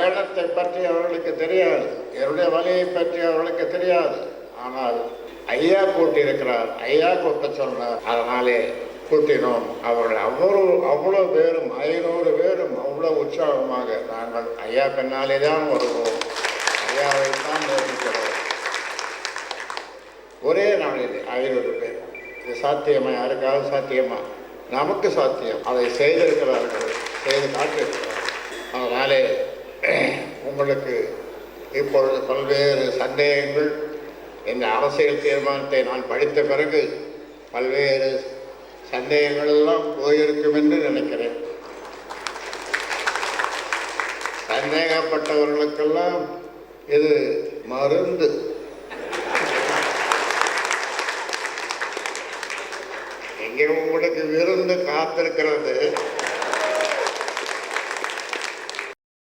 பயணத்தை பற்றி அவர்களுக்கு தெரியாது, என்னுடைய வழியை பற்றி அவர்களுக்கு தெரியாது. ஆனால் ஐயா கூட்டியிருக்கிறார், ஐயா கூட்ட சொன்னார், அதனாலே கூட்டினோம். அவர்கள் அவ்வளோ பேரும் 500 பேரும் அவ்வளோ உற்சாகமாக நாங்கள் ஐயா பின்னாலே தான் வருவோம், ஐயாவை தான் நேசிக்கிறோம். ஒரே நாளில் 500 பேர். இது சாத்தியமா? யாருக்காவது சாத்தியமா? நமக்கு சாத்தியம். அதை செய்திருக்கிறார்கள், செய்து காட்டியிருக்கிறார்கள். அதனாலே உங்களுக்கு இப்பொழுது பல்வேறு சந்தேகங்கள், இந்த அரசியல் தீர்மானத்தை நான் படித்த பிறகு பல்வேறு சந்தேகங்கள் எல்லாம் போயிருக்கும் என்று நினைக்கிறேன். சந்தேகப்பட்டவர்களுக்கெல்லாம் இது மருந்து. இங்கே உங்களுக்கு விருந்து காத்திருக்கிறது.